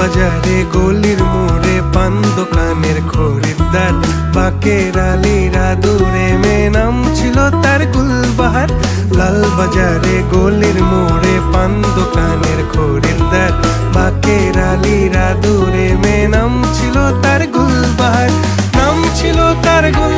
বাজারে গলির মোড়ে পান দোকানের খরিদ্দার, বাকের আলীরা দূরে মে নাম ছিল তার গুলবাহার। লাল বাজারে গলির মোড়ে পান দোকানের খরিদ্দার, বাকের আলীরা দূরে মে নাম ছিল তার গুলবাহার, নাম ছিল তার গুল